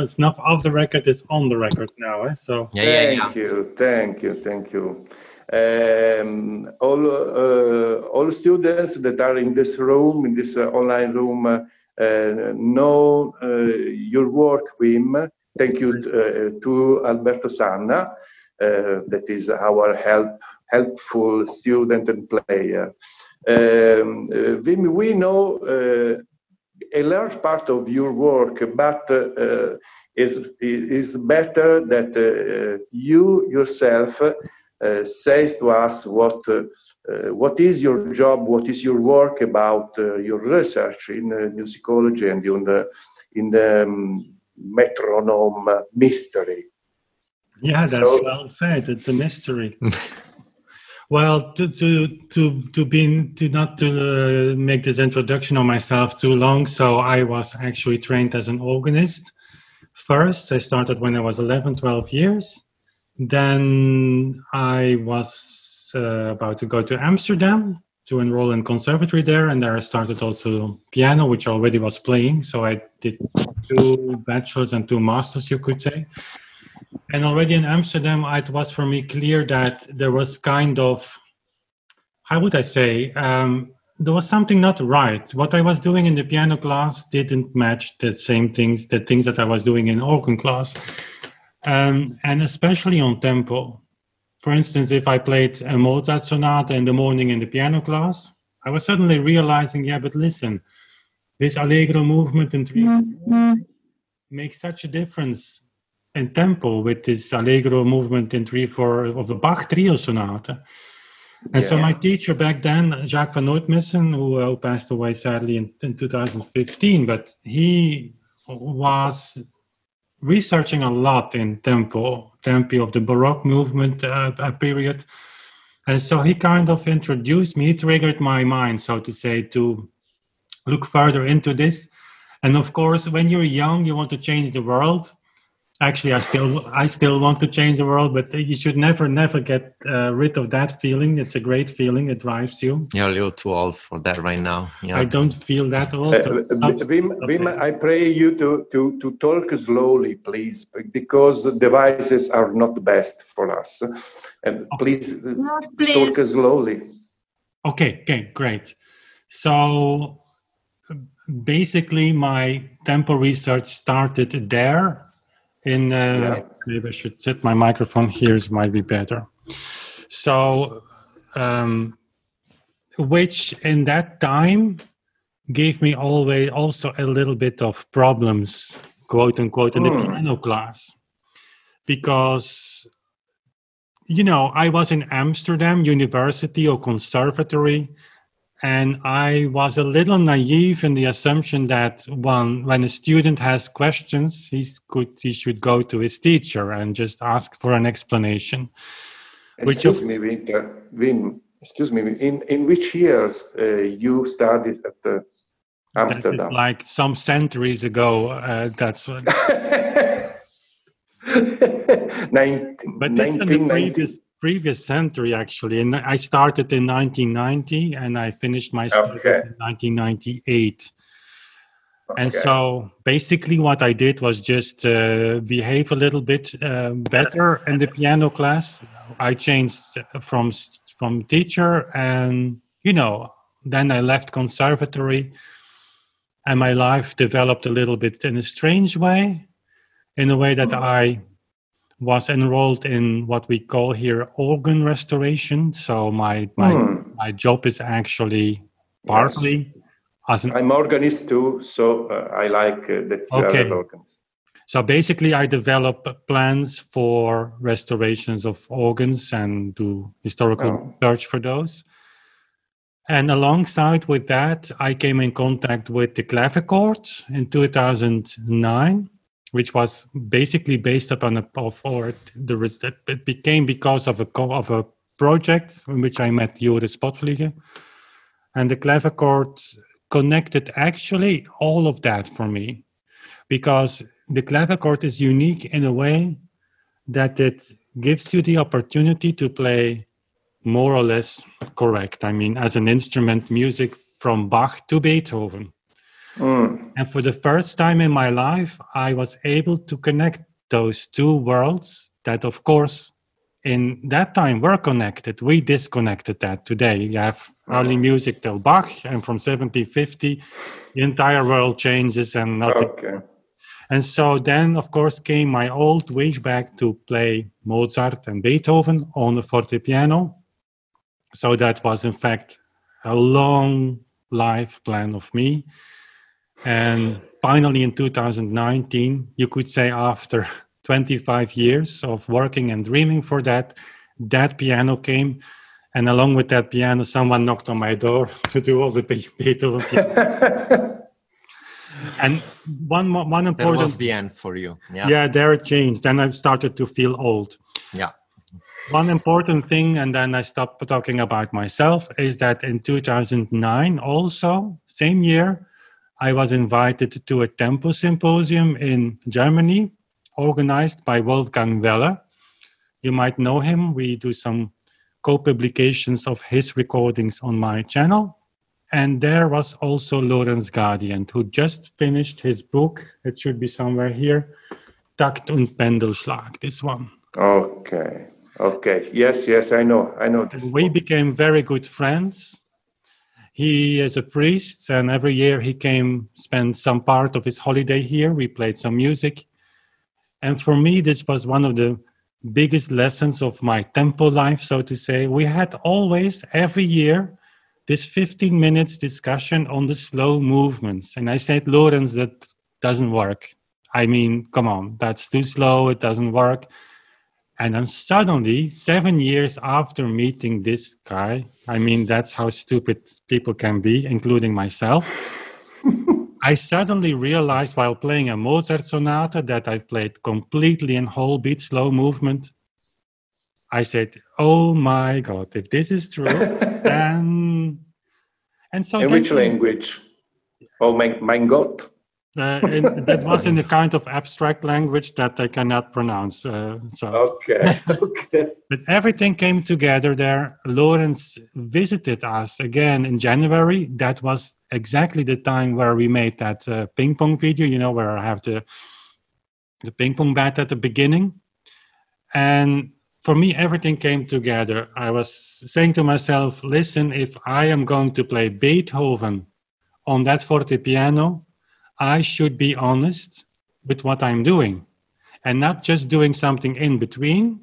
snuff off the record is on the record now. So Thank you. All students that are in this room, in this online room, know your work, Wim. Thank you to Alberto Sanna, that is our helpful student and player. Wim, we know a large part of your work, but is better that you yourself says to us what is your job, what is your work about your research in musicology and in the metronome mystery. Yeah, that's well said. It's a mystery. Well, to make this introduction on myself too long, so I was actually trained as an organist. First, I started when I was 11, 12 years. Then I was about to go to Amsterdam to enroll in conservatory there, and there I started also piano, which I already was playing. So I did 2 bachelors and 2 masters, you could say. And already in Amsterdam, it was for me clear that there was kind of, how would I say, there was something not right. What I was doing in the piano class didn't match the things that I was doing in organ class. And especially on tempo. For instance, if I played a Mozart sonata in the morning in the piano class, I was suddenly realizing, but listen, this allegro movement in 3/4 makes such a difference in tempo with this allegro movement in 3/4 of the Bach trio sonata. And so my teacher back then, Jacques van Nootmissen, who passed away sadly in 2015, but he was researching a lot in tempi of the Baroque movement period. And so he kind of introduced me, he triggered my mind, so to say, to look further into this. And of course, when you're young, you want to change the world. Actually, I still want to change the world, but you should never get rid of that feeling. It's a great feeling. It drives you. You're a little too old for that right now. Yeah. I don't feel that old. Wim, I pray you to talk slowly, please, because the devices are not the best for us. And please talk slowly. Okay, great. So basically, my tempo research started there. Maybe I should set my microphone here, it might be better. So, which in that time gave me always also a little bit of problems, quote unquote, in the piano class. Because, I was in Amsterdam University or Conservatory, and I was a little naive in the assumption that when a student has questions, he should go to his teacher and just ask for an explanation. Excuse me, Wim. In which years you studied at Amsterdam? That is like some centuries ago. That's what. But that's in the previous century, actually. And I started in 1990 and I finished my studies in 1998. And so basically what I did was just behave a little bit better in the piano class. I changed from teacher and, then I left conservatory and my life developed a little bit in a strange way, in a way that I was enrolled in what we call here organ restoration. So my job is actually partly as an... I'm organist too, so I like that you are an organist. So basically I develop plans for restorations of organs and do historical research for those. And alongside with that, I came in contact with the clavichord in 2009. Which was basically based upon it became because of a project in which I met Joris Potvliegen. And the clavichord connected actually all of that for me, because the clavichord is unique in a way that it gives you the opportunity to play more or less correct. I mean, as an instrument, music from Bach to Beethoven. And for the first time in my life, I was able to connect those two worlds that, of course, in that time were connected. We disconnected that today. You have early music till Bach, and from 1750, the entire world changes and nothing. Okay. And so then, of course, came my old wish back to play Mozart and Beethoven on the fortepiano. So that was, in fact, a long life plan of me. And finally, in 2019, you could say after 25 years of working and dreaming for that, that piano came. And along with that piano, someone knocked on my door to do all the Beethoven piano. And one important... That was the end for you. Yeah, there it changed. Then I started to feel old. Yeah. One important thing, and then I stopped talking about myself, is that in 2009 also, same year, I was invited to a tempo symposium in Germany, organized by Wolfgang Weller. You might know him. We do some co-publications of his recordings on my channel. And there was also Lorenz Gadiant, who just finished his book. It should be somewhere here. Takt und Pendelschlag, this one. Okay. Okay. Yes, I know this. We became very good friends. He is a priest, and every year he came spend some part of his holiday here. We played some music. And for me, this was one of the biggest lessons of my tempo life, so to say. We had always, every year, this 15 minutes discussion on the slow movements. And I said, Lorenz, that doesn't work. I mean, come on, that's too slow, it doesn't work. And then suddenly, 7 years after meeting this guy, I mean, that's how stupid people can be, including myself. I suddenly realized while playing a Mozart sonata that I played completely in whole beat slow movement. I said, oh my God, if this is true, then... And so in which language? Oh, mein Gott. That was in a kind of abstract language that I cannot pronounce. Okay. But everything came together there. Lorenz visited us again in January. That was exactly the time where we made that ping pong video, you know, where I have the ping pong bat at the beginning. And for me, everything came together. I was saying to myself, listen, if I am going to play Beethoven on that fortepiano, I should be honest with what I'm doing and not just doing something in between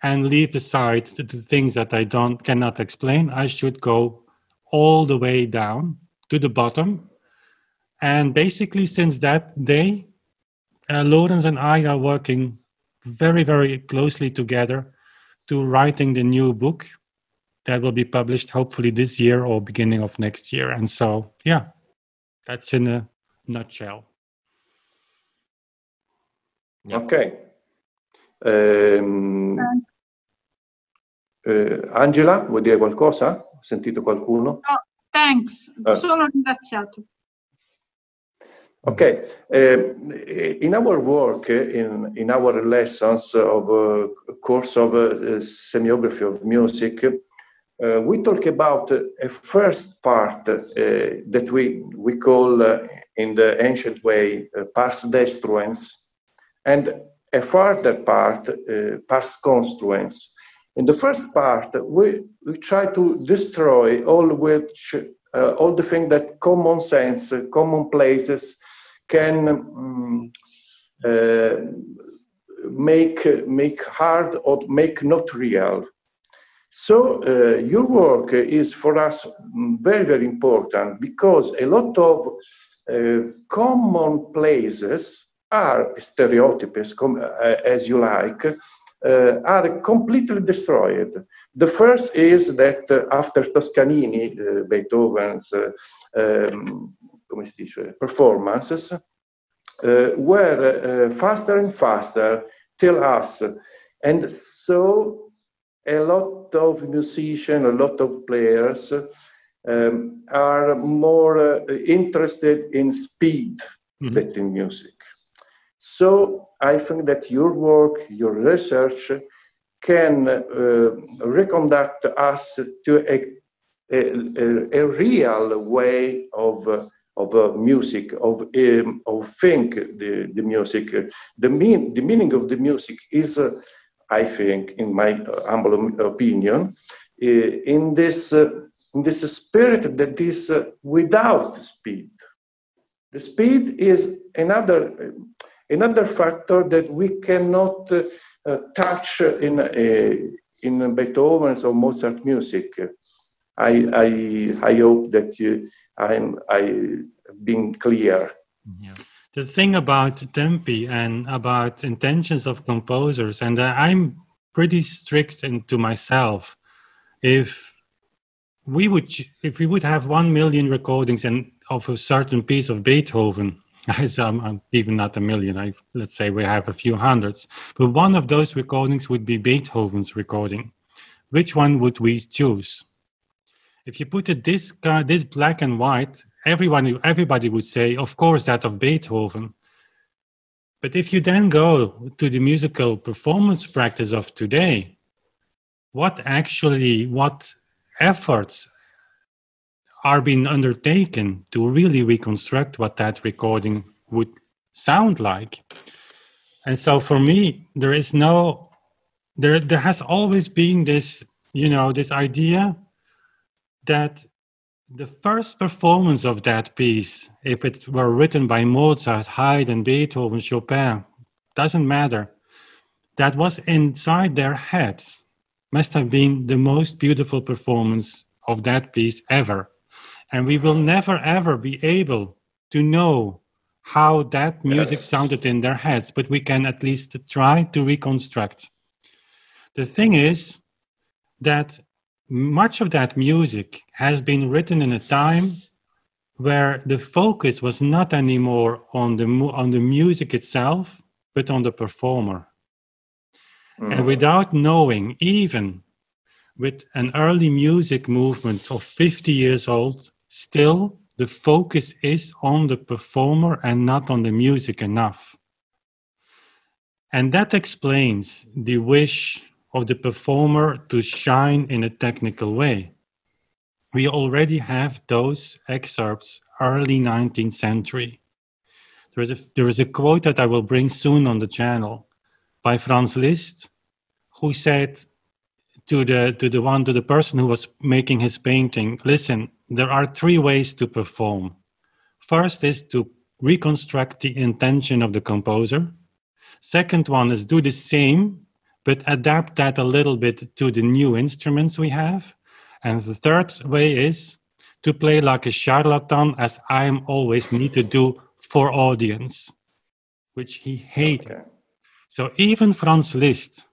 and leave aside the things that I cannot explain. I should go all the way down to the bottom. And basically, since that day, Lorenz and I are working very, very closely together to writing the new book that will be published hopefully this year or beginning of next year. And so, yeah, that's in a nutshell. Yeah. Okay. Angela, vuoi dire qualcosa? Ho sentito qualcuno? No, thanks. Sono ringraziato. Okay. In our work, in our lessons of course of semiography of music, we talk about a first part that we call in the ancient way pars destruens, and a further part pars construens. In the first part, we try to destroy all the things that common sense, common places can make hard or make not real. So your work is for us very, very important because a lot of common places are stereotypes, as you like, are completely destroyed. The first is that after Toscanini, Beethoven's performances were faster and faster till us. And so a lot of musicians, a lot of players are more interested in speed than in music. So I think that your work, your research can reconduct us to a real way of music, of think the music. The meaning of the music is, I think, in my humble opinion, in this spirit that is without speed. The speed is another factor that we cannot touch in Beethoven's or Mozart music. I hope that I'm being clear. Yeah. The thing about tempi and about intentions of composers, and I'm pretty strict to myself. If we would have 1 million recordings of a certain piece of Beethoven, I'm even not a million. Let's say we have a few hundreds, but one of those recordings would be Beethoven's recording. Which one would we choose? If you put it this black and white, everybody would say, of course, that of Beethoven. But if you then go to the musical performance practice of today, what efforts are being undertaken to really reconstruct what that recording would sound like? And so for me, there has always been this, this idea that the first performance of that piece, if it were written by Mozart, Haydn, Beethoven, Chopin, doesn't matter, that was inside their heads, must have been the most beautiful performance of that piece ever. And we will never, ever be able to know how that music sounded in their heads, but we can at least try to reconstruct. The thing is that much of that music has been written in a time where the focus was not anymore on the music itself, but on the performer. And without knowing, even with an early music movement of 50 years old, still the focus is on the performer and not on the music enough. And that explains the wish of the performer to shine in a technical way. We already have those excerpts early 19th century. There is a quote that I will bring soon on the channel by Franz Liszt, who said to the person who was making his painting, listen, there are 3 ways to perform. First is to reconstruct the intention of the composer. Second one is do the same, but adapt that a little bit to the new instruments we have. And the third way is to play like a charlatan, as I always need to do for audience, which he hated. Okay. So even Franz Liszt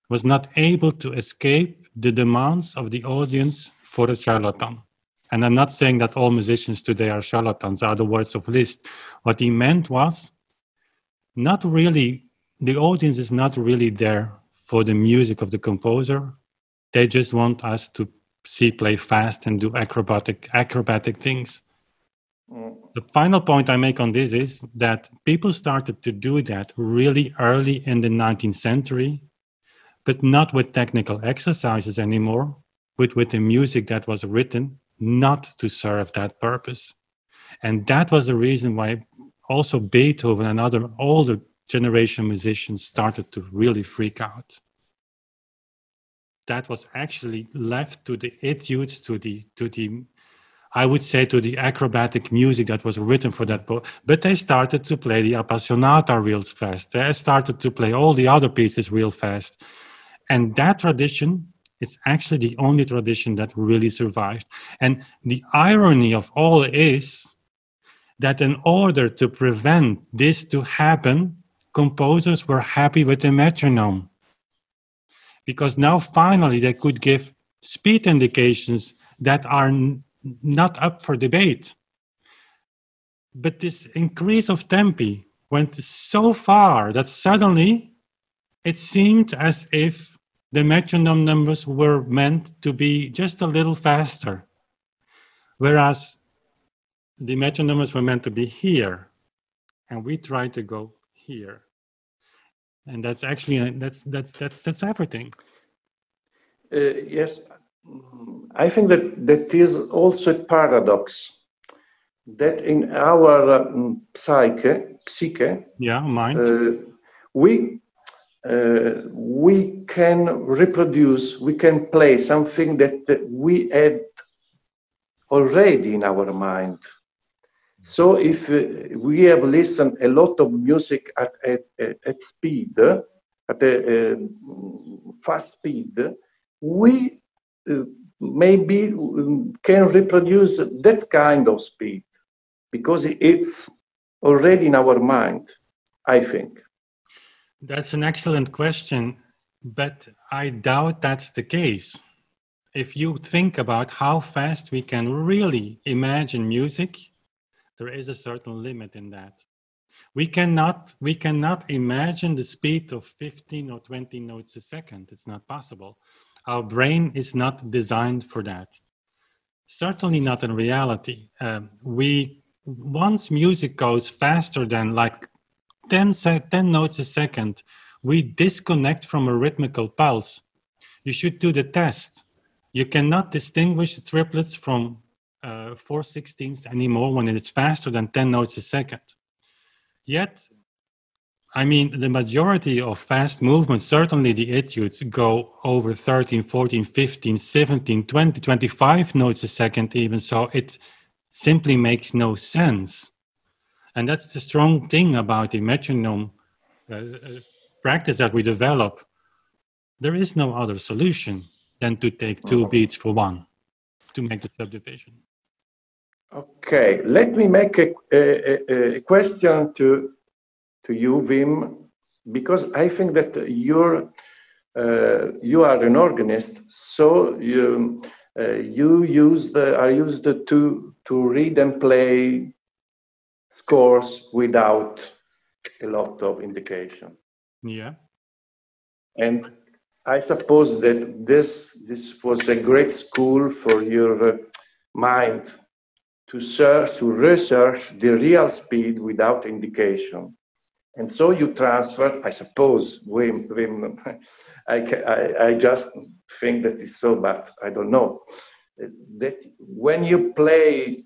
was not able to escape the demands of the audience for a charlatan. And I'm not saying that all musicians today are charlatans, are the words of Liszt. What he meant was, not really, the audience is not really there for the music of the composer. They just want us to play fast and do acrobatic things. The final point I make on this is that people started to do that really early in the 19th century, but not with technical exercises anymore, but with the music that was written not to serve that purpose. And that was the reason why also Beethoven and other older generation musicians started to really freak out. That was actually left to the etudes, to the I would say to the acrobatic music that was written for that book. But they started to play the Appassionata real fast. They started to play all the other pieces real fast. And that tradition is actually the only tradition that really survived. And the irony of all is that in order to prevent this to happen, composers were happy with the metronome. Because now finally they could give speed indications that are not up for debate. But this increase of tempi went so far that suddenly it seemed as if the metronome numbers were meant to be just a little faster, whereas the metronome numbers were meant to be here, and we tried to go here. And that's actually that's everything. Yes, I think that is also a paradox. that in our psyche, Yeah, mind. We can reproduce, we can play something that we had already in our mind. So if we have listened a lot of music at speed, at a fast speed, we maybe can reproduce that kind of speed because it's already in our mind, I think. That's an excellent question, but I doubt that's the case. If you think about how fast we can really imagine music, there is a certain limit in that. We cannot imagine the speed of 15 or 20 notes a second. It's not possible. Our brain is not designed for that. Certainly not in reality. Once music goes faster than like 10 notes a second, we disconnect from a rhythmical pulse. You should do the test. You cannot distinguish the triplets from 4/16 anymore when it's faster than 10 notes a second. Yet, I mean, the majority of fast movements, certainly the etudes, go over 13, 14, 15, 17, 20, 25 notes a second even, so it simply makes no sense. And that's the strong thing about the metronome practice that we develop. There is no other solution than to take two beats for one to make the subdivision. Okay, let me make a question to you, Wim, because I think that you are an organist, so you are used to read and play scores without a lot of indication. Yeah. And I suppose that this was a great school for your mind to research the real speed without indication. And so you transfer, I suppose, Wim, I just think that it's so, but I don't know, that when you play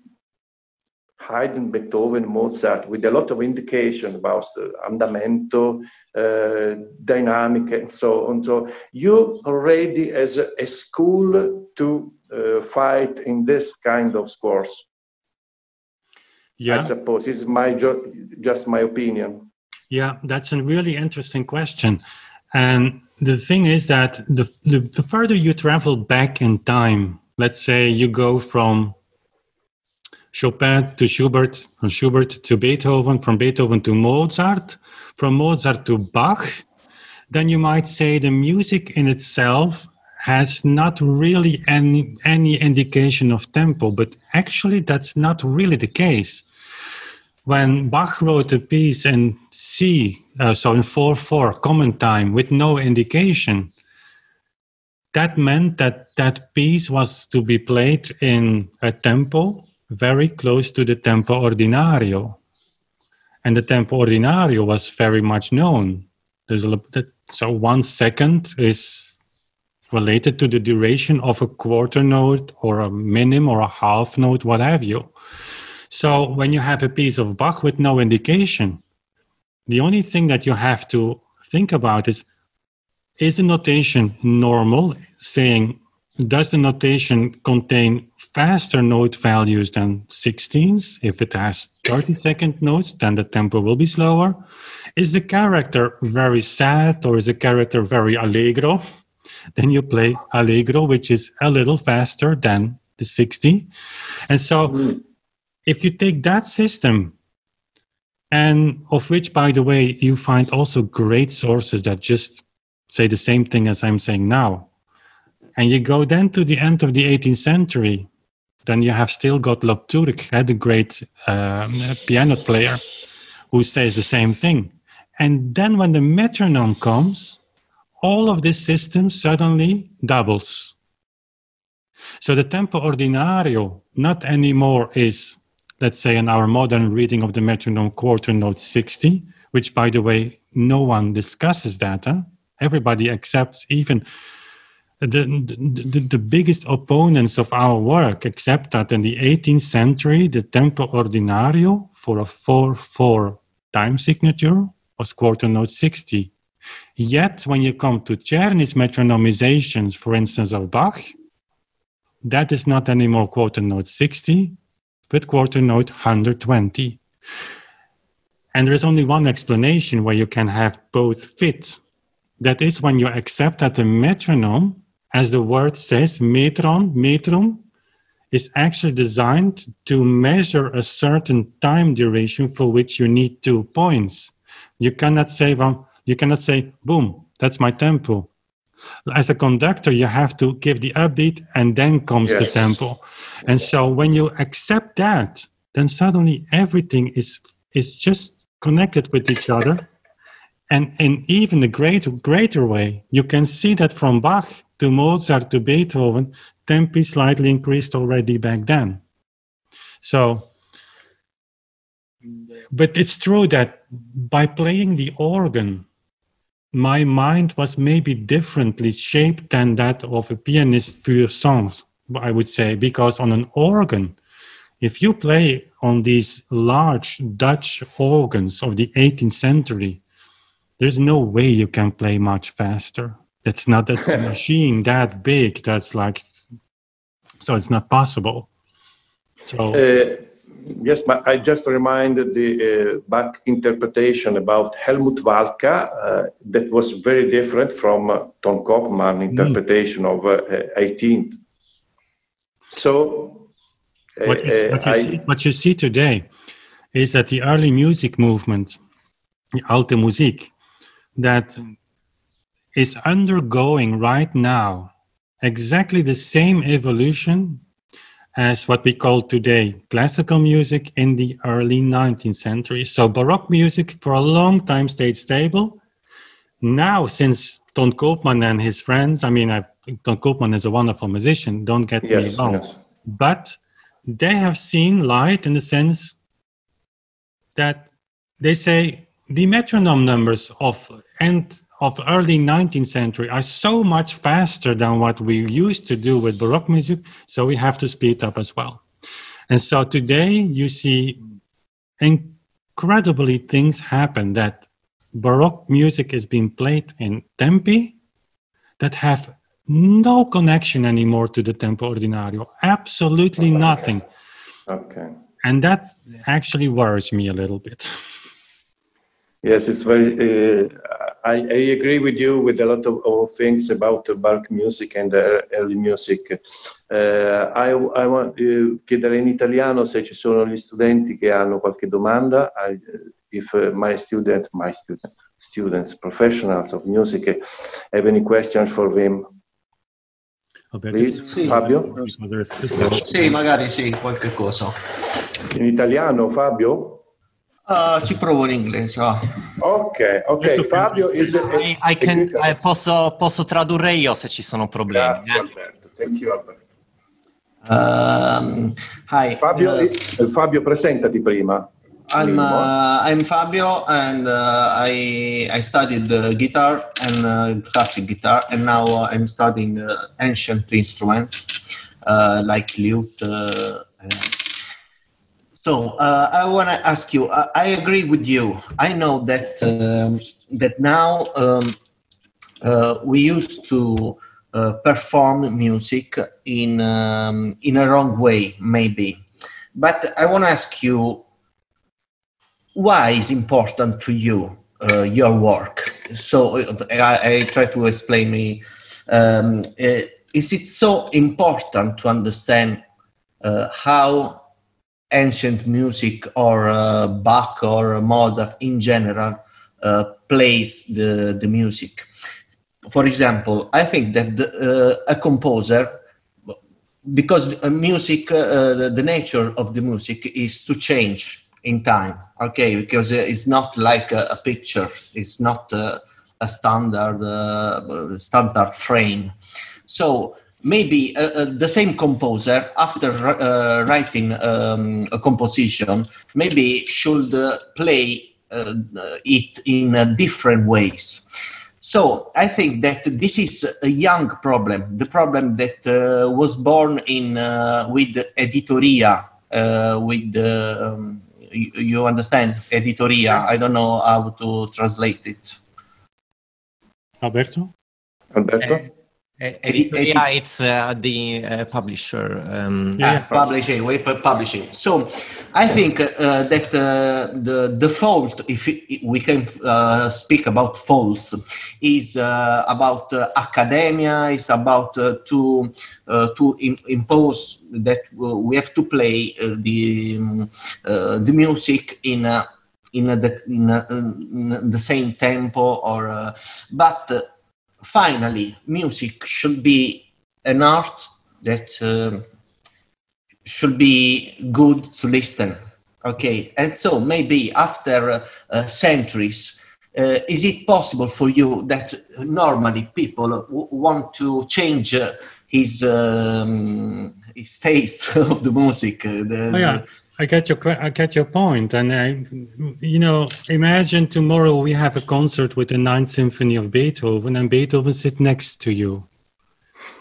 Haydn, Beethoven, Mozart, with a lot of indication about the andamento, dynamic, and so on. So you already as a school to fight in this kind of scores. Yeah. I suppose it's just my opinion. Yeah, that's a really interesting question. And the thing is that the further you travel back in time, let's say you go from Chopin to Schubert, from Schubert to Beethoven, from Beethoven to Mozart, from Mozart to Bach, then you might say the music in itself has not really any indication of tempo, but actually that's not really the case. When Bach wrote a piece in C, so in 4/4 common time with no indication, that meant that that piece was to be played in a tempo very close to the tempo ordinario. And the tempo ordinario was very much known. So 1 second is related to the duration of a quarter note or a minim or a half note, what have you. So when you have a piece of Bach with no indication, the only thing that you have to think about is the notation normal, saying, does the notation contain faster note values than 16ths? If it has 30-second notes, then the tempo will be slower. Is the character very sad or is the character very allegro? Then you play allegro, which is a little faster than the 60. And so if you take that system, and of which, by the way, you find also great sources that just say the same thing as I'm saying now, and you go then to the end of the 18th century, then you have still got Lobturk, the great piano player, who says the same thing. And then when the metronome comes, all of this system suddenly doubles. So the tempo ordinario not anymore is, let's say, in our modern reading of the metronome, quarter note 60, which, by the way, no one discusses that. Everybody accepts even the biggest opponents of our work accept that in the 18th century, the tempo ordinario for a 4/4 time signature was quarter note 60. Yet, when you come to Czerny's metronomizations, for instance, of Bach, that is not anymore quarter note 60, but quarter note 120. And there is only one explanation where you can have both fit. That is when you accept that the metronome, as the word says, metrum, is actually designed to measure a certain time duration for which you need 2 points. You cannot say, boom, that's my tempo. As a conductor, you have to give the upbeat and then comes the tempo. And so when you accept that, then suddenly everything is just connected with each other. And in even a greater way, you can see that from Bach to Mozart to Beethoven, tempi slightly increased already back then. So, but it's true that by playing the organ, my mind was maybe differently shaped than that of a pianist pur sang, I would say, because on an organ, if you play on these large Dutch organs of the 18th century, there's no way you can play much faster. That's a machine that big. That's like, so it's not possible. So yes, but I just reminded the Bach interpretation about Helmut Walka that was very different from Ton Koopman interpretation of 18th. So what you see today is that the early music movement, the Alte Musik, that is undergoing right now exactly the same evolution as what we call today classical music in the early 19th century. So Baroque music for a long time stayed stable. Now, since Ton Koopman and his friends, Ton Koopman is a wonderful musician, don't get me wrong, but they have seen light in the sense that they say the metronome numbers of early 19th century are so much faster than what we used to do with Baroque music, so we have to speed up as well. And so today you see incredibly things happen that Baroque music is being played in tempi that have no connection anymore to the tempo ordinario, absolutely nothing. Okay. And that actually worries me a little bit. Yes, it's very. I agree with you with a lot of things about Baroque music and early music. I want to chiedere in italiano se ci sono gli studenti che hanno qualche domanda. If my students, professionals of music, have any questions for them. Please, sì. Fabio? Sì, magari sì, qualche cosa. In italiano, Fabio? Ci provo in inglese. Ok, Fabio posso tradurre io se ci sono problemi. Grazie Alberto, thank you Alberto. Hi. Fabio, presentati prima. I'm Fabio, and I studied guitar and classic guitar, and now I'm studying ancient instruments like lute. So I want to ask you. I agree with you. I know that that now we used to perform music in a wrong way, maybe. But I want to ask you, why is important to you your work? So I try to explain me. Is it so important to understand how ancient music or Bach or Mozart in general plays the music? For example, I think that a composer, because music, the nature of the music is to change in time, okay, because it's not like a picture, it's not a standard frame. So maybe the same composer, after writing a composition, maybe should play it in different ways. So I think that this is a young problem, the problem that was born in with editoria, with you understand editoria. I don't know how to translate it. Alberto? Editoria, it's the publisher. Publishing. So I think that the default, if we can speak about false, is about academia, is about to impose that we have to play the music in the same tempo, or but finally, music should be an art that should be good to listen. Okay, and so maybe after centuries, is it possible for you that normally people want to change his taste of the music? I get your point, and imagine tomorrow we have a concert with the Ninth Symphony of Beethoven, and Beethoven sits next to you,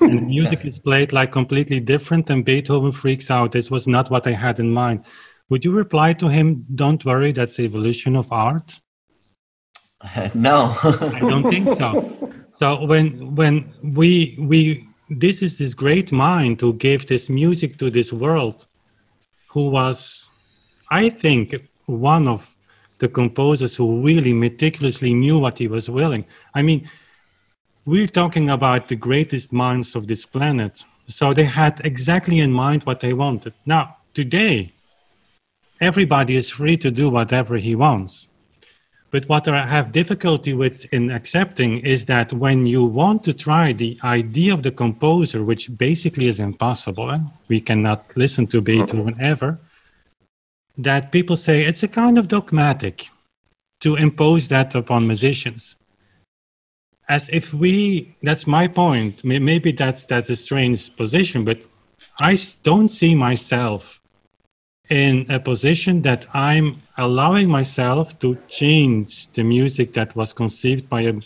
and the music is played like completely different, and Beethoven freaks out. This was not what I had in mind. Would you reply to him, "Don't worry, that's the evolution of art"? No, I don't think so. So when we this is this great mind who gave this music to this world, who was, I think, one of the composers who really meticulously knew what he was willing. I mean, we're talking about the greatest minds of this planet. So they had exactly in mind what they wanted. Now, today, everybody is free to do whatever he wants. But what I have difficulty with in accepting is that when you want to try the idea of the composer, which basically is impossible, we cannot listen to Beethoven ever, that people say it's a kind of dogmatic to impose that upon musicians. As if that's my point, maybe that's a strange position, but I don't see myself in a position that I'm allowing myself to change the music that was conceived by a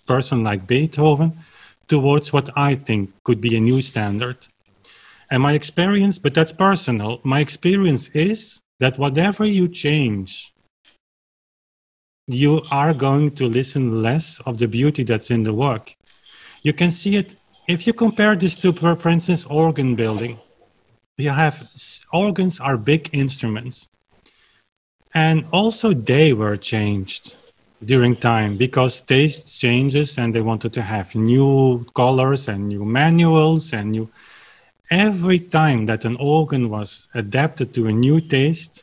person like Beethoven towards what I think could be a new standard. And my experience, but that's personal, my experience is that whatever you change, you are going to listen less of the beauty that's in the work. You can see it if you compare this to, for instance, organ building. You have organs are big instruments, and also they were changed during time because taste changes, and they wanted to have new colors and new manuals and new. Every time that an organ was adapted to a new taste,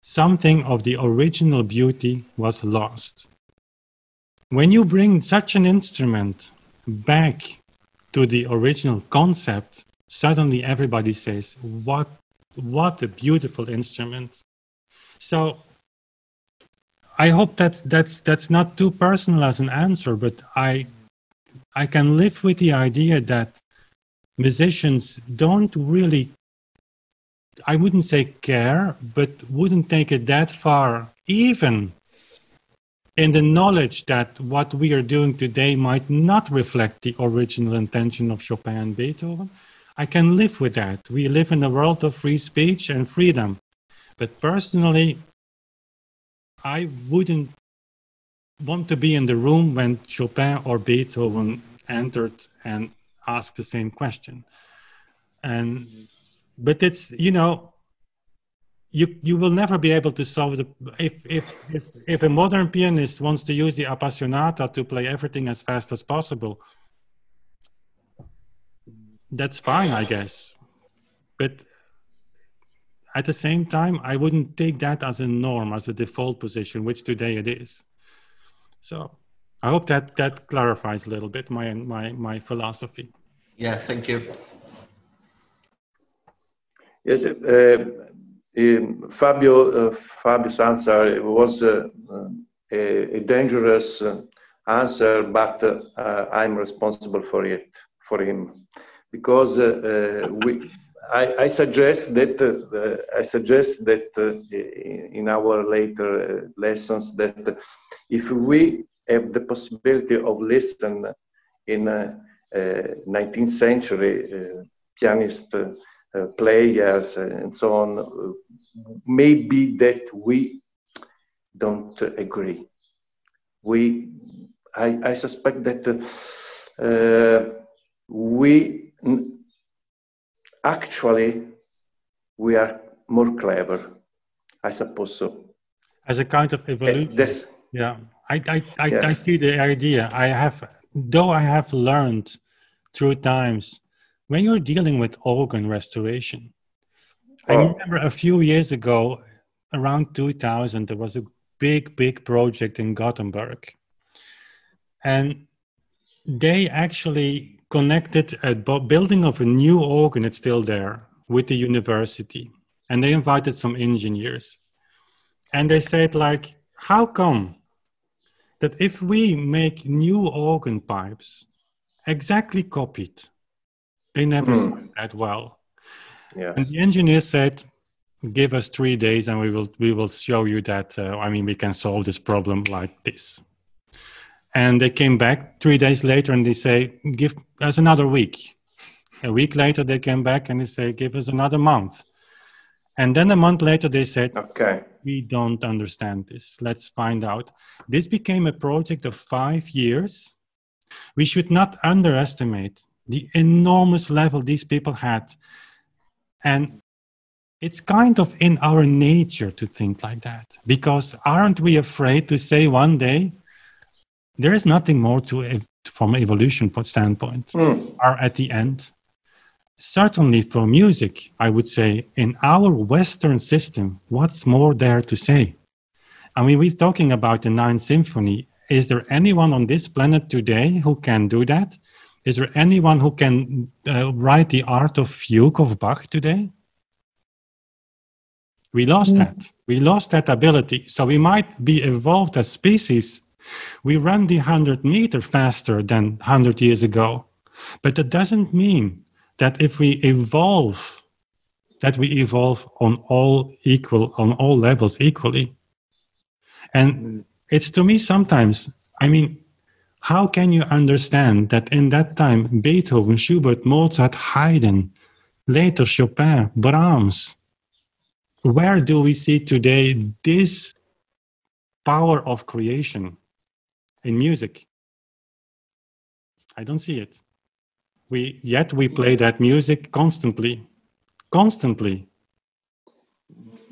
something of the original beauty was lost. When you bring such an instrument back to the original concept, suddenly everybody says, what a beautiful instrument. So I hope that's not too personal as an answer, but I can live with the idea that musicians don't really, I wouldn't say care, but wouldn't take it that far, even in the knowledge that what we are doing today might not reflect the original intention of Chopin and Beethoven. I can live with that. We live in a world of free speech and freedom. But personally, I wouldn't want to be in the room when Chopin or Beethoven entered and asked the same question. But it's, you will never be able to solve the, if a modern pianist wants to use the appassionata to play everything as fast as possible, that's fine, I guess. But at the same time, I wouldn't take that as a norm, as a default position, which today it is. So I hope that clarifies a little bit my philosophy. Yeah, thank you. Yes, Fabio's answer was a dangerous answer, but I'm responsible for him, because I suggest that in our later lessons that if we have the possibility of listen in 19th century pianist players and so on, maybe that we don't agree. I suspect that we actually are more clever. I suppose so. As a kind of evolution. Yeah, I Yes. see the idea. I have learned through times when you're dealing with organ restoration. I remember a few years ago, around 2000, there was a big project in Gothenburg. And they actually connected a building of a new organ, it's still there, with the university. And they invited some engineers. And they said, like, how come that if we make new organ pipes exactly copied, they never said that well. Yes. And the engineer said, give us 3 days and we will show you that, we can solve this problem like this. And they came back 3 days later and they say, give us another week. A week later, they came back and they say, give us another month. And then a month later, they said, okay, we don't understand this. Let's find out. This became a project of 5 years. We should not underestimate the enormous level these people had. And it's kind of in our nature to think like that, because aren't we afraid to say one day, there is nothing more to from an evolution standpoint, are at the end. Certainly for music, I would say, in our Western system, what's more there to say? I mean, we're talking about the Ninth Symphony. Is there anyone on this planet today who can do that? Is there anyone who can write the Art of Fugue of Bach today? We lost that. We lost that ability. So we might be evolved as species. We run the 100 meter faster than 100 years ago. But that doesn't mean that if we evolve, that we evolve on all levels equally. And it's to me sometimes, I mean, how can you understand that in that time, Beethoven, Schubert, Mozart, Haydn, later Chopin, Brahms, where do we see today this power of creation in music? I don't see it. Yet we play that music constantly.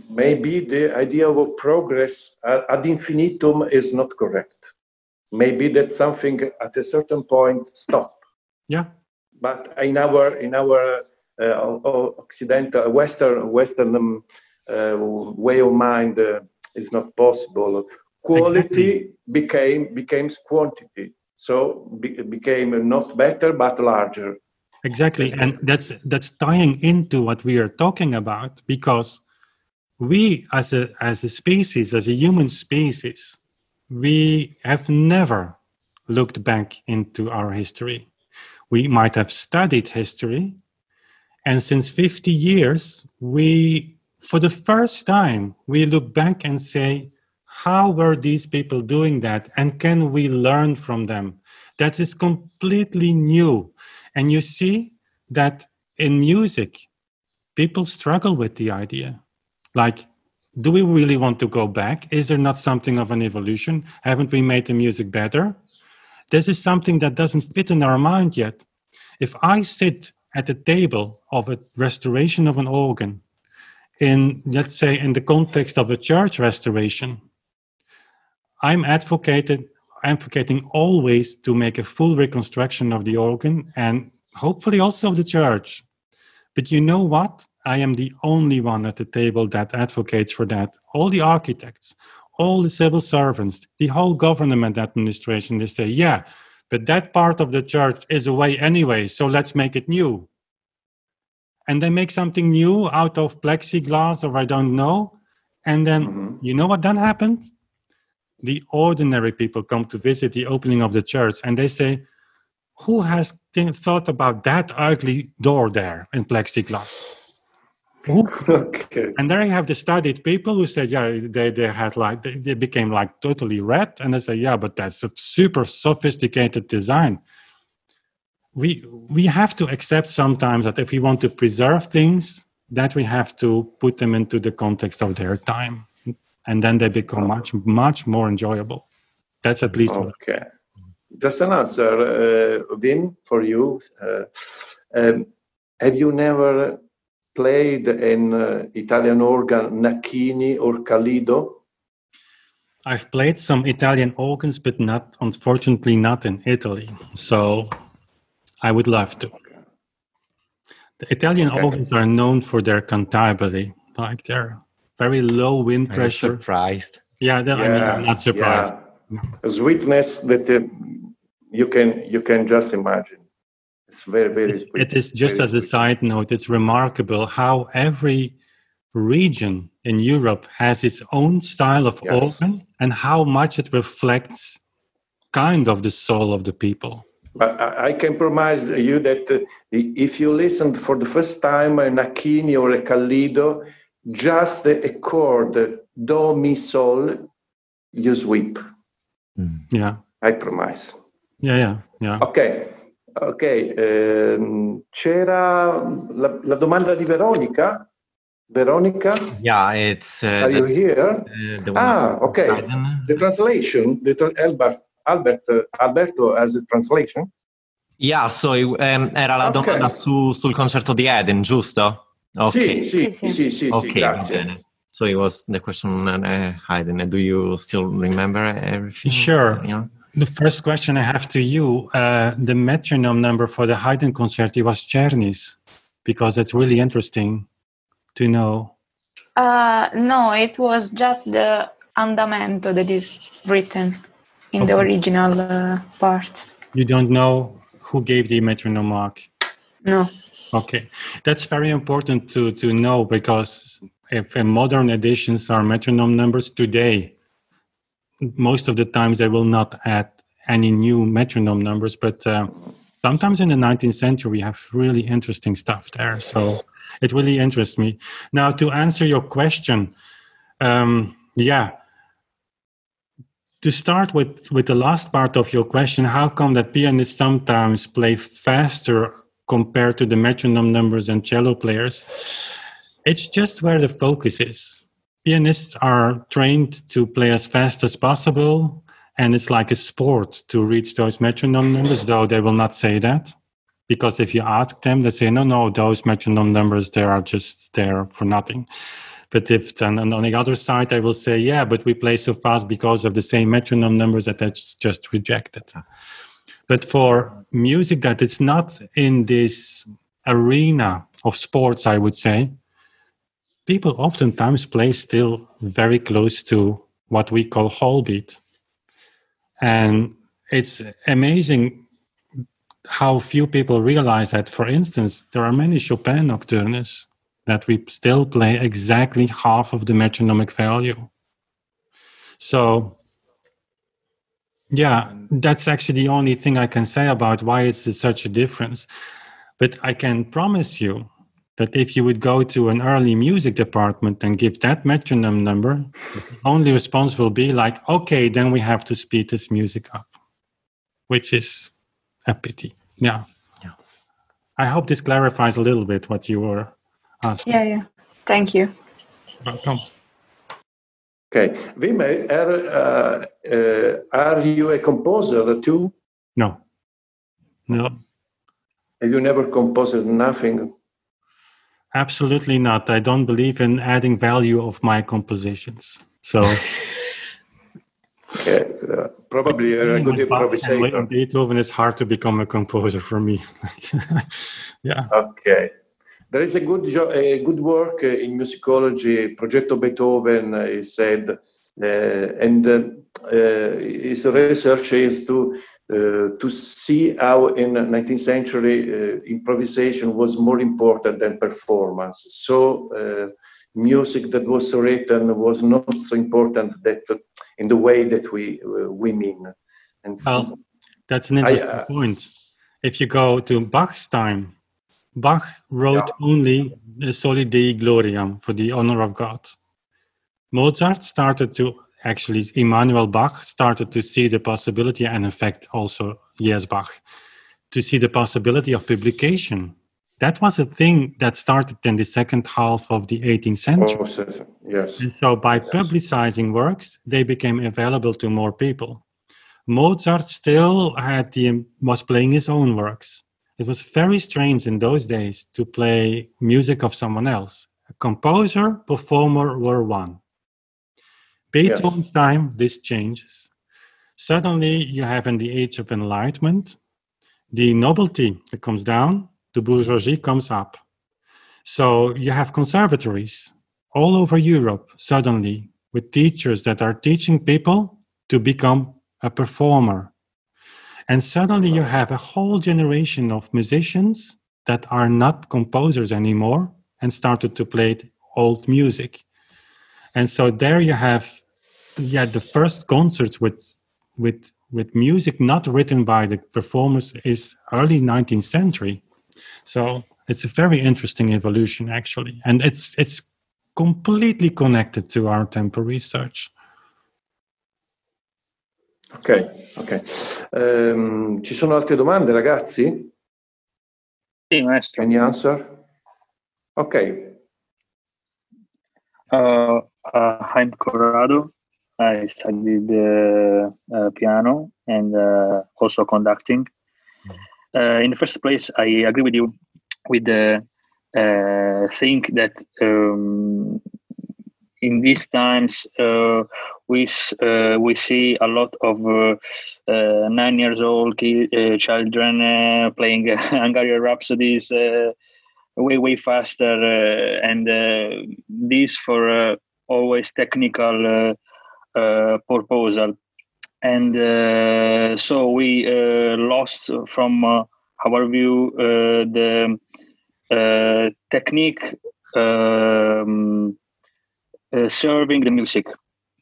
Maybe the idea of progress ad infinitum is not correct. Maybe that something at a certain point stop. Yeah. But in our Occidental, Western way of mind is not possible. Quality becomes quantity. So became not better, but larger. Exactly. And that's tying into what we are talking about, because we as a species, as a human species, we have never looked back into our history. We might have studied history. And since 50 years, for the first time, we look back and say, how were these people doing that? And can we learn from them? That is completely new. And you see that in music, people struggle with the idea. Like, do we really want to go back? Is there not something of an evolution? Haven't we made the music better? This is something that doesn't fit in our mind yet. If I sit at the table of a restoration of an organ, let's say in the context of a church restoration, I'm advocating always to make a full reconstruction of the organ and hopefully also of the church. But you know what? I am the only one at the table that advocates for that. All the architects, all the civil servants, the whole government administration, they say, yeah, but that part of the church is away anyway, so let's make it new. And they make something new out of plexiglass or I don't know. And then, you know what then happened? The ordinary people come to visit the opening of the church and they say, who has thought about that ugly door there in plexiglass? Okay. And there you have the studied people who said, yeah, they had like, they became like totally red. And they say, yeah, but that's a super sophisticated design. We have to accept sometimes that if we want to preserve things, that we have to put them into the context of their time. And then they become much, much more enjoyable. That's at least what. Okay. Just an answer, Vin, for you. Have you never played an Italian organ, Nacchini or Calido? I've played some Italian organs, but unfortunately not in Italy. So I would love to. The Italian organs are known for their cantabile, like their very low wind pressure. I'm surprised. Yeah, I mean, I'm not surprised. Yeah. A sweetness that you can just imagine. It's very, very sweet. It is just as a side note, it's remarkable how every region in Europe has its own style of organ and how much it reflects kind of the soul of the people. I can promise you that if you listen for the first time a Nacchini or a Calido, just a chord, Do, Mi, Sol, you sweep. Yeah. I promise. Yeah. Ok, c'era la domanda di Veronica. Veronica? Yeah, it's... Are you here? Okay. The translation, Alberto has a translation? Yeah, so era la domanda sul concerto di Haydn, giusto? Okay. Sì, grazie. So it was the question on Haydn. Do you still remember everything? Sure. Yeah. The first question I have to you, the metronome number for the Haydn concerti was Czerny's, because it's really interesting to know. No, it was just the andamento that is written in the original part. You don't know who gave the metronome mark? No. Okay. That's very important to know, because if modern editions are metronome numbers today, most of the times they will not add any new metronome numbers, but sometimes in the 19th century we have really interesting stuff there. So it really interests me. Now, to answer your question, to start with the last part of your question, how come that pianists sometimes play faster compared to the metronome numbers and cello players? It's just where the focus is. Pianists are trained to play as fast as possible, and it's like a sport to reach those metronome numbers, though they will not say that. Because if you ask them, they say, no, those metronome numbers, they are just there for nothing. But if then on the other side, I will say, yeah, but we play so fast because of the same metronome numbers that that's just rejected. But for music that it's not in this arena of sports, I would say, people oftentimes play still very close to what we call whole beat. And it's amazing how few people realize that, for instance, there are many Chopin nocturnes that we still play exactly half of the metronomic value. So, yeah, that's actually the only thing I can say about why it's such a difference. But I can promise you that if you would go to an early music department and give that metronome number, the only response will be like, okay, then we have to speed this music up, which is a pity. Yeah. I hope this clarifies a little bit what you were asking. Yeah. Thank you. Welcome. Okay. Wim, are you a composer too? No. Have you never composed nothing? Absolutely not. I don't believe in adding value of my compositions. So probably a good improvisator. Beethoven is hard to become a composer for me. Yeah. Okay. There is a good work in musicology. Progetto Beethoven is said, and his research is to see how in the 19th century improvisation was more important than performance. So music that was written was not so important that in the way that we mean. And well, that's an interesting point. If you go to Bach's time, Bach wrote only the Soli Dei Gloriam, for the honor of God. Mozart started to, actually, Immanuel Bach started to see the possibility, and in fact also J.S.Bach, to see the possibility of publication. That was a thing that started in the second half of the 18th century. Oh, yes. And so by publicizing works, they became available to more people. Mozart still was playing his own works. It was very strange in those days to play music of someone else. A composer, performer were one. Beethoven's time, this changes. Suddenly, you have in the Age of Enlightenment, the nobility that comes down, the bourgeoisie comes up. So you have conservatories all over Europe, suddenly, with teachers that are teaching people to become a performer. And suddenly you have a whole generation of musicians that are not composers anymore and started to play old music. And so there you have the first concerts with music not written by the performers is early 19th century. So it's a very interesting evolution, actually. And it's completely connected to our tempo research. Ok. Ci sono altre domande, ragazzi? Sì, maestro. Any answer? Ok. I'm Corrado. I studied piano and also conducting. In the first place, I agree with you with the think that in these times we see a lot of 9 years old children playing Hungarian Rhapsodies way faster, and this for always technical proposal. And so we lost from our view the technique serving the music.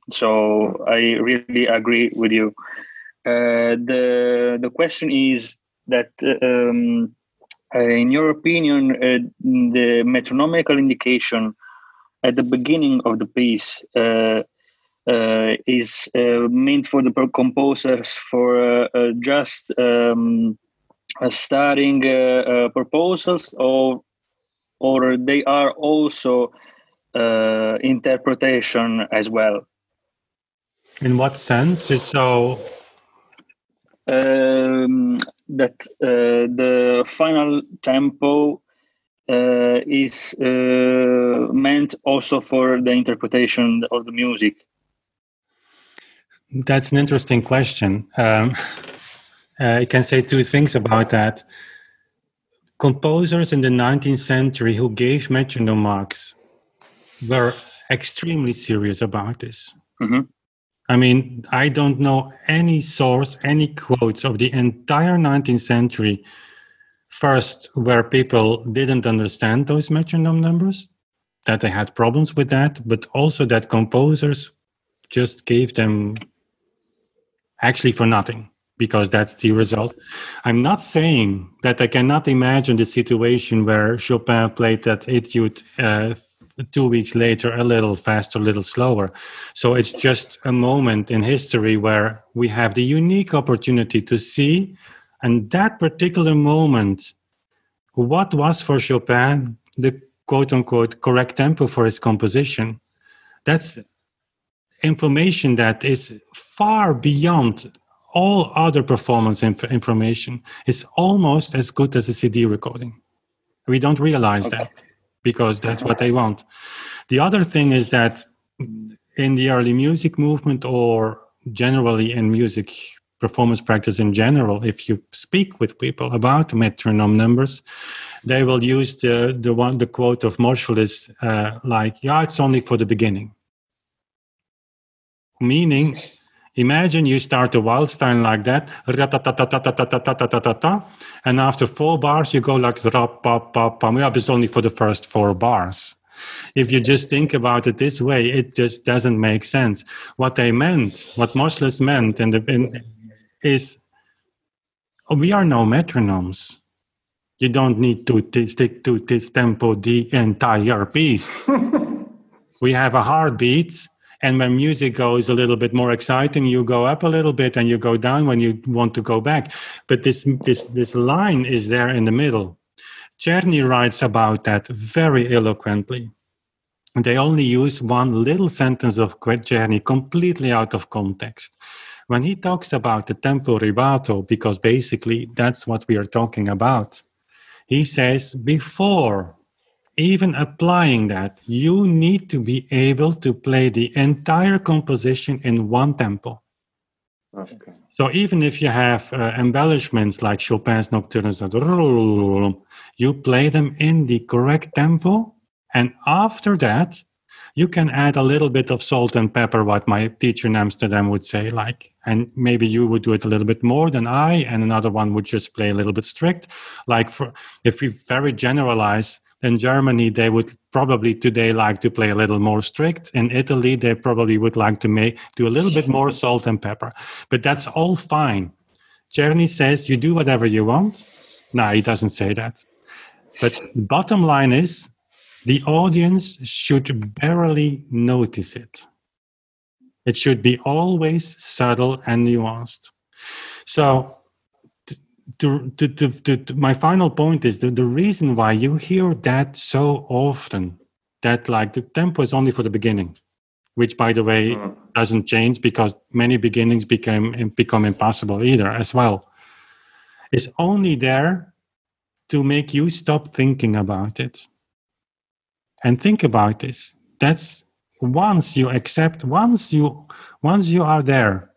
So I really agree with you. The question is that in your opinion, the metronomical indication at the beginning of the piece is meant for the composers for just starting proposals, or they are also interpretation as well? In what sense? So that the final tempo is meant also for the interpretation of the music. That's an interesting question. I can say two things about that. Composers in the 19th century who gave metronome marks were extremely serious about this. Mm-hmm. I mean, I don't know any source, any quotes of the entire 19th century, first, where people didn't understand those metronome numbers, that they had problems with that, but also that composers just gave them actually for nothing, because that's the result. I'm not saying that I cannot imagine the situation where Chopin played that etude 2 weeks later, a little faster, a little slower. So it's just a moment in history where we have the unique opportunity to see, and that particular moment, what was for Chopin the quote-unquote correct tempo for his composition. That's information that is far beyond all other performance information. It's almost as good as a CD recording. We don't realize that because that's what they want. The other thing is that in the early music movement, or generally in music performance practice in general, if you speak with people about metronome numbers, they will use the quote of Moscheles like, yeah, it's only for the beginning. Meaning, imagine you start a Wildstein like that, and after 4 bars you go like, yeah, it's only for the first 4 bars. If you just think about it this way, it just doesn't make sense. What they meant, what Moscheles meant, is we are no metronomes. You don't need to stick to this tempo the entire piece. We have a heartbeat, and when music goes a little bit more exciting, you go up a little bit and you go down when you want to go back. But this line is there in the middle. Czerny writes about that very eloquently. They only use one little sentence of Czerny completely out of context. When he talks about the tempo rubato, because basically that's what we are talking about, he says before even applying that, you need to be able to play the entire composition in one tempo. Okay. So even if you have embellishments like Chopin's nocturnes, you play them in the correct tempo, and after that, you can add a little bit of salt and pepper, what my teacher in Amsterdam would say, like, and maybe you would do it a little bit more than I, and another one would just play a little bit strict. Like, if we very generalize, in Germany, they would probably today like to play a little more strict. In Italy, they probably would like to do a little bit more salt and pepper. But that's all fine. Czerny says, you do whatever you want. No, he doesn't say that. But the bottom line is, the audience should barely notice it. It should be always subtle and nuanced. So my final point is that the reason why you hear that so often, that like the tempo is only for the beginning, which by the way doesn't change because many beginnings become impossible either as well, is only there to make you stop thinking about it. And think about this. That's once you are there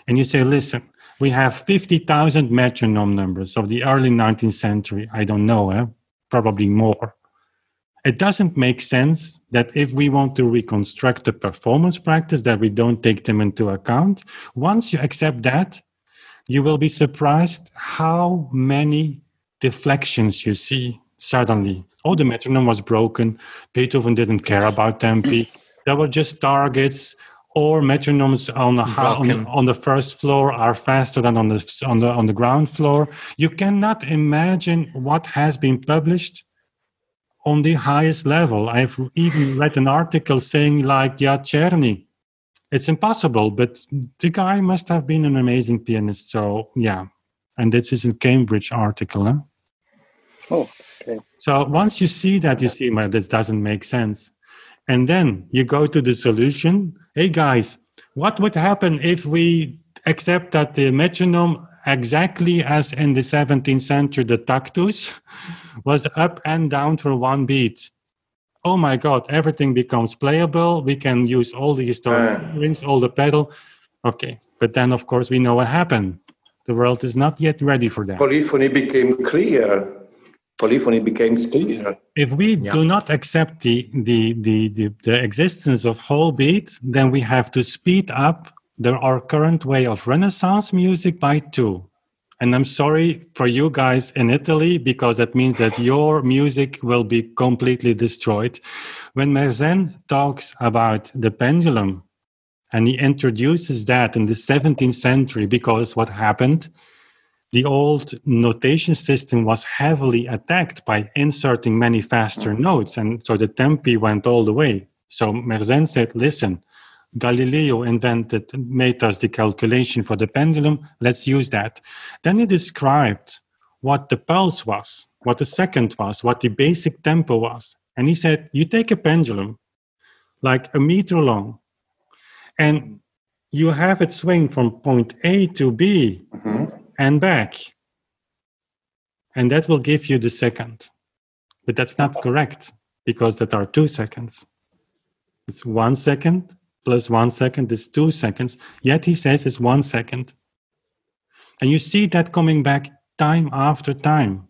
and you say, listen, we have 50,000 metronome numbers of the early 19th century. I don't know, probably more. It doesn't make sense that if we want to reconstruct the performance practice, that we don't take them into account. Once you accept that, you will be surprised how many deflections you see suddenly. Oh, the metronome was broken. Beethoven didn't care about tempi. There were just targets. Or metronomes on the first floor are faster than on the ground floor. You cannot imagine what has been published on the highest level. I've even read an article saying like, yeah, Czerny. It's impossible, but the guy must have been an amazing pianist. So yeah, and this is a Cambridge article. Huh? Oh, okay. So once you see that, you see, well, this doesn't make sense. And then you go to the solution. Hey, guys, what would happen if we accept that the metronome, exactly as in the 17th century, the tactus, was up and down for one beat? Oh, my God, everything becomes playable. We can use all the historical rings, all the pedal. Okay, but then, of course, we know what happened. The world is not yet ready for that. Polyphony became clear. If we do not accept the existence of whole beat, then we have to speed up our current way of Renaissance music by 2. And I'm sorry for you guys in Italy, because that means that your music will be completely destroyed. When Mersenne talks about the pendulum, and he introduces that in the 17th century, because what happened? The old notation system was heavily attacked by inserting many faster notes, and so the tempi went all the way. So Mersenne said, listen, Galileo made us the calculation for the pendulum, let's use that. Then he described what the pulse was, what the second was, what the basic tempo was. And he said, you take a pendulum, like a meter long, and you have it swing from point A to B, and back. And that will give you the second. But that's not correct, because that are 2 seconds. It's 1 second plus 1 second is 2 seconds. Yet he says it's 1 second. And you see that coming back time after time.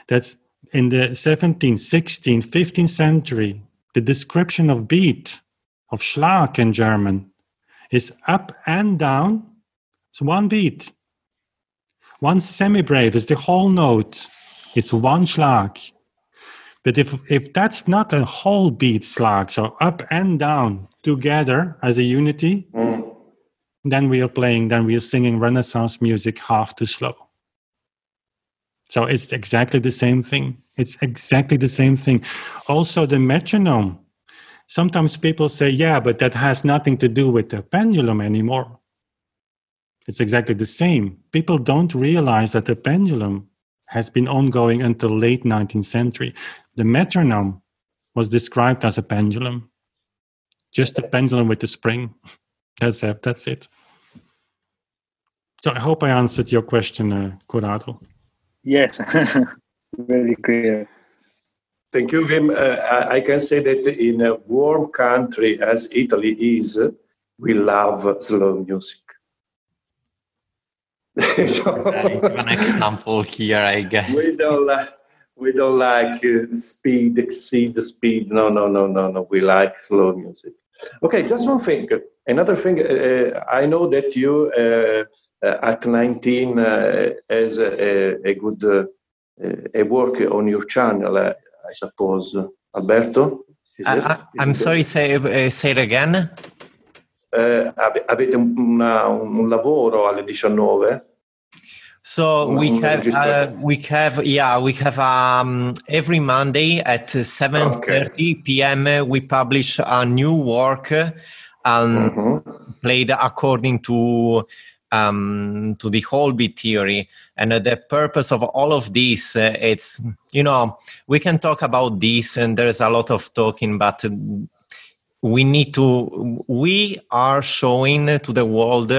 That's in the 17th, 16th, 15th century. The description of beat, of Schlag in German, is up and down. It's one beat. One semibreve is the whole note. It's one Schlag. But if that's not a whole beat Schlag, so up and down together as a unity, then we are singing Renaissance music half too slow. So it's exactly the same thing. It's exactly the same thing. Also, the metronome. Sometimes people say, yeah, but that has nothing to do with the pendulum anymore. It's exactly the same. People don't realize that the pendulum has been ongoing until late 19th century. The metronome was described as a pendulum. Just a pendulum with a spring. That's it. So I hope I answered your question, Corrado. Yes, very clear. Thank you, Wim. I can say that in a warm country as Italy is, we love slow music. I have an example here, I guess. We don't like speed, exceed the speed. No. We like slow music. Okay, just one thing. Another thing, I know that you at 19 has a good a work on your channel, I suppose. Alberto? I'm sorry, say it again. Avete un lavoro alle 19? So we have every Monday at 7:30 p.m. we publish a new work played according to the whole beat theory. And the purpose of all of this, it's, we can talk about this and there's a lot of talking, but we are showing to the world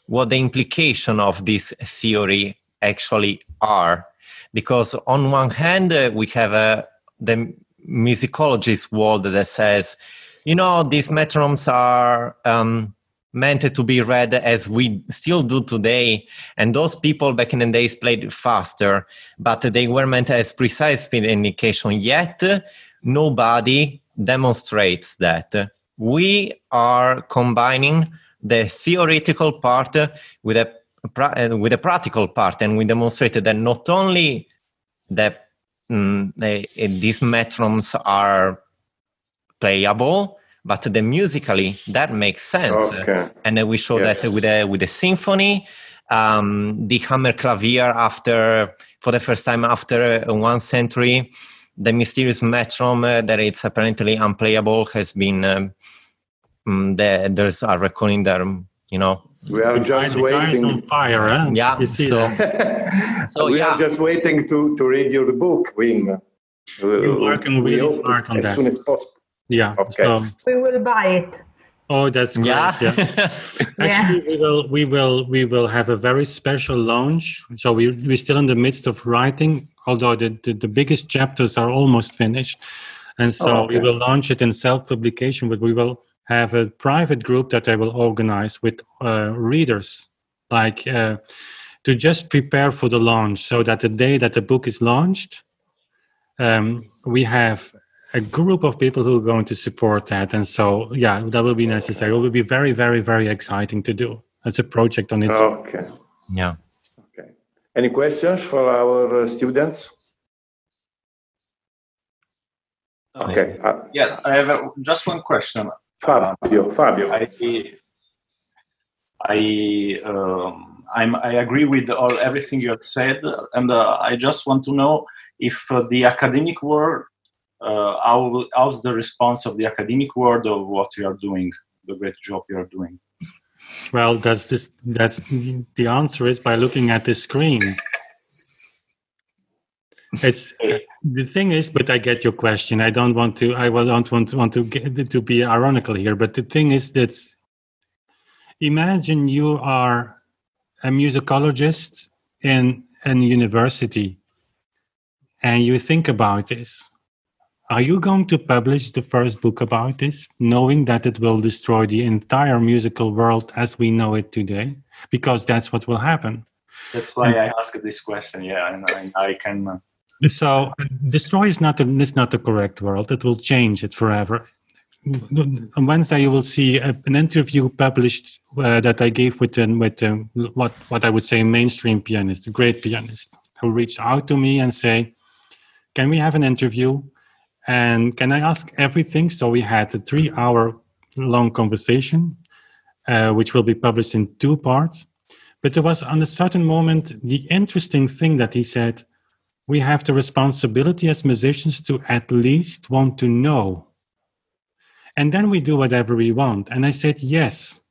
what the implication of this theory actually are. Because on one hand, we have the musicologist world that says, these metronomes are meant to be read as we still do today. And those people back in the days played faster, but they were meant as precise speed indication. Yet, nobody demonstrates that. We are combining the theoretical part with a practical part, and we demonstrated that not only that these metronomes are playable, but the musically that makes sense. Okay. And then we show that with the symphony, the Hammerklavier for the first time after 1 century, the mysterious metronome that it's apparently unplayable has been. There's a recording there, We are just waiting. On fire, huh? Yeah. You see so we are just waiting to read your book, Wim. We're working really hard on that as soon as possible. Yeah. Okay. So, we will buy it. Oh, that's great. Yeah. Actually, we will have a very special launch. So we're still in the midst of writing, although the biggest chapters are almost finished. And so we will launch it in self-publication, but we will have a private group that I will organize with readers, to just prepare for the launch, so that the day that the book is launched, we have a group of people who are going to support that. And so, that will be necessary. It will be very, very, very exciting to do. It's a project on its own. Okay. Yeah. Okay. Any questions for our students? Okay. Yes, I have just one question. Fabio. I agree with everything you have said, and I just want to know if the academic world, how's the response of the academic world of what you are doing, the great job you are doing? Well, that's the answer is by looking at the screen. It's the thing is, but I get your question. I don't want to get to be ironical here, but the thing is that imagine you are a musicologist in a university and you think about this. Are you going to publish the first book about this, knowing that it will destroy the entire musical world as we know it today? Because that's what will happen. That's why I asked this question. Yeah, and I can. So destroy is not the correct word. It will change it forever. On Wednesday, you will see an interview published that I gave with what I would say mainstream pianist, a great pianist, who reached out to me and say, "Can we have an interview? And can I ask everything?" So we had a 3-hour long conversation, which will be published in 2 parts. But there was, on a certain moment, the interesting thing that he said, we have the responsibility as musicians to at least want to know. And then we do whatever we want. And I said, yes.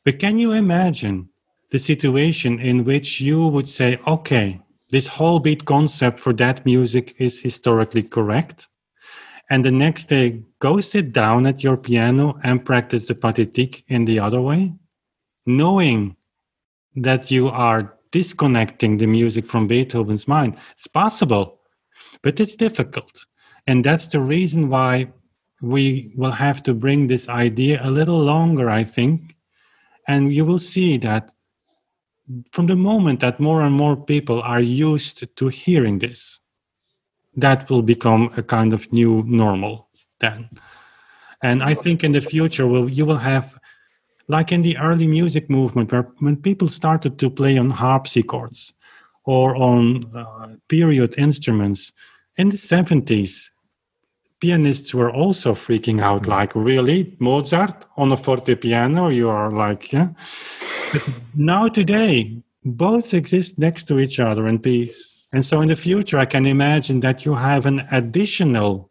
But can you imagine the situation in which you would say, okay, this whole beat concept for that music is historically correct. And the next day, go sit down at your piano and practice the pathétique in the other way, knowing that you are disconnecting the music from Beethoven's mind. It's possible, but it's difficult. And that's the reason why we will have to bring this idea a little longer, I think. And you will see that from the moment that more and more people are used to hearing this, that will become a kind of new normal then. And I think in the future, you will have, like in the early music movement, where when people started to play on harpsichords or on period instruments in the 70s, pianists were also freaking out, like, really? Mozart on a forte piano? You are like, yeah. But now today, both exist next to each other in peace. And so in the future, I can imagine that you have an additional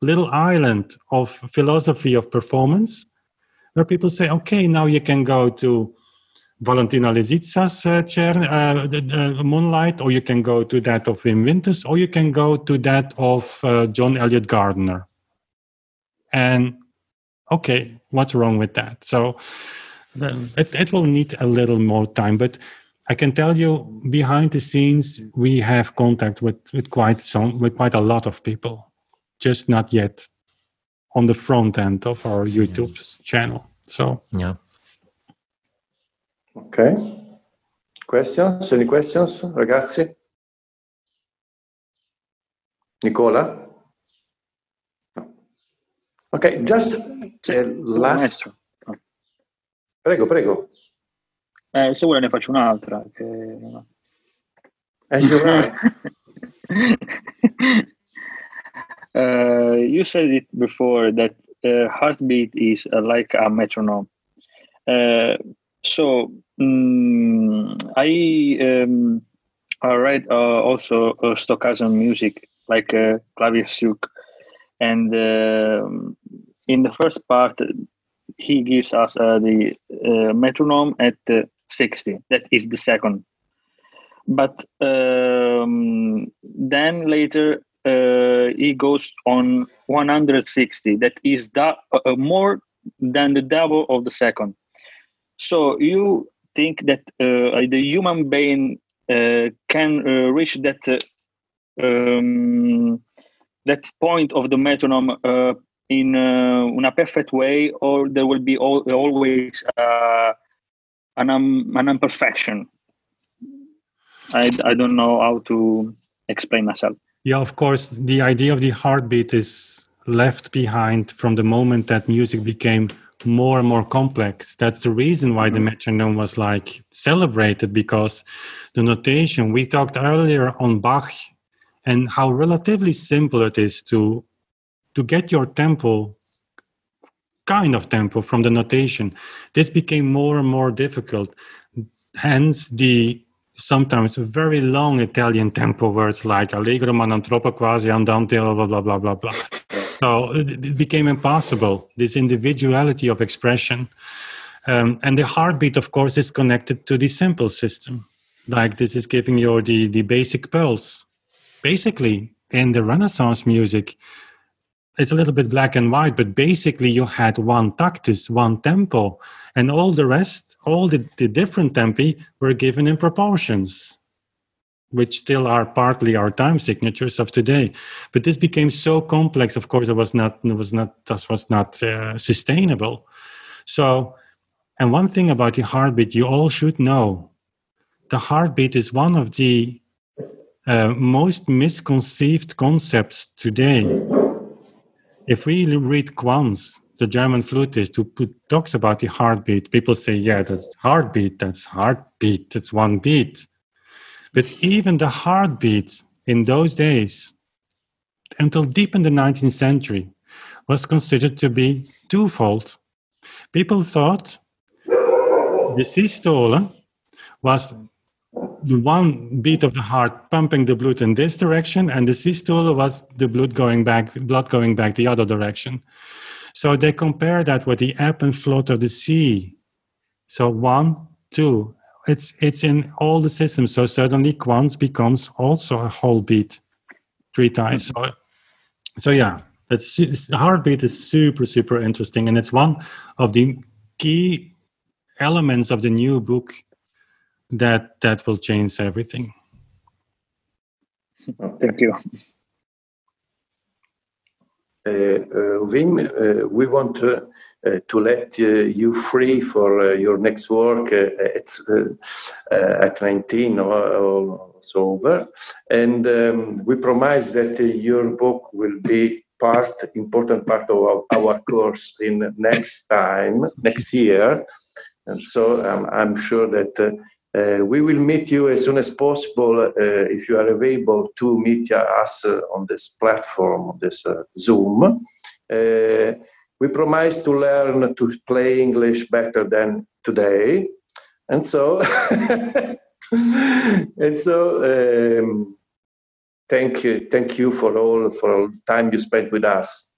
little island of philosophy of performance where people say, okay, now you can go to Valentina Lisitsa's Moonlight, or you can go to that of Wim Winters, or you can go to that of John Elliott Gardner. And okay, what's wrong with that? So it will need a little more time, but I can tell you, behind the scenes, we have contact with quite a lot of people, just not yet on the front end of our YouTube channel. So yeah. Okay. Questions? Any questions, ragazzi? Nicola? No. Okay, just last... Prego, prego. Se vuole ne faccio un'altra. As you like. You said it before that heartbeat is like a metronome. So I read also stochasm music, like Klavierstück, and in the first part, he gives us the metronome at 60. That is the second. But then later he goes on 160. That is more than the double of the second. So you think that the human being can reach that that point of the metronome in a perfect way, or there will be always an imperfection? I don't know how to explain myself. Yeah, of course, the idea of the heartbeat is left behind from the moment that music became more and more complex. That's the reason why the metronome was like celebrated, because the notation, we talked earlier on Bach and how relatively simple it is to get your tempo, kind of tempo from the notation. This became more and more difficult. Hence the sometimes very long Italian tempo words like allegro ma non troppo quasi andante blah blah blah blah blah. So it became impossible, this individuality of expression. And the heartbeat, of course, is connected to the simple system. Like this is giving you the basic pulse. Basically, in the Renaissance music, it's a little bit black and white, but basically you had one tactus, one tempo, and all the rest, all the different tempi were given in proportions, which still are partly our time signatures of today. But this became so complex, of course, this was not sustainable. So, and one thing about the heartbeat, you all should know, the heartbeat is one of the most misconceived concepts today. If we read Quantz, the German flutist who talks about the heartbeat, people say, yeah, that's heartbeat, that's one beat. But even the heartbeat in those days, until deep in the 19th century, was considered to be twofold. People thought the systole was one beat of the heart pumping the blood in this direction, and the systole was the blood going back the other direction. So they compare that with the ebb and flow of the sea. So 1, 2, it's in all the systems. So suddenly quants becomes also a whole beat 3 times. So yeah, the heartbeat is super, super interesting, and it's one of the key elements of the new book that will change everything. Thank you. Wim, we want to let you free for your next work at 19 or so over, and we promise that your book will be important part of our course in next year, and so I'm sure that we will meet you as soon as possible if you are available to meet us on this platform, this Zoom. We promise to learn to play English better than today, and so thank you for all the time you spent with us.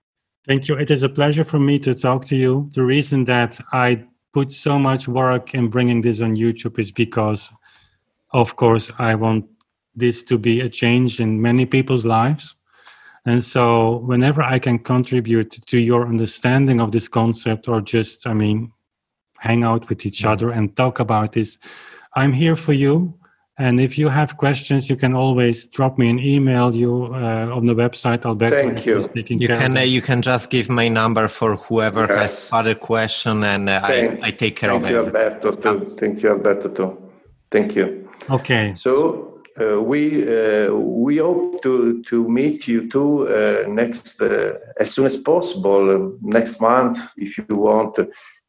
Thank you. It is a pleasure for me to talk to you. The reason that I put so much work in bringing this on YouTube is because, of course, I want this to be a change in many people's lives. And so whenever I can contribute to your understanding of this concept, or just, hang out with each other and talk about this, I'm here for you. And if you have questions, you can always drop me an email. On the website, Alberto. Thank you. You can just give my number for whoever has other question, and I take care of it. Thank you, Alberto, too. Thank you. Okay. So we hope to meet you too next as soon as possible next month, if you want.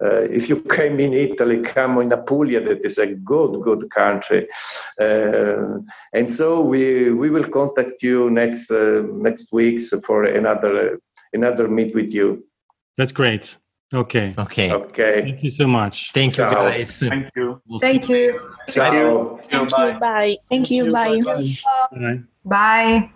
If you came in Italy, come in Apulia. That is a good country, and so we will contact you next weeks for another meet with you. That's great. Okay. Thank you so much. Thank you, guys. Thank you. Thank you. Ciao. Thank you. Bye. Thank you. Bye. Bye. Bye.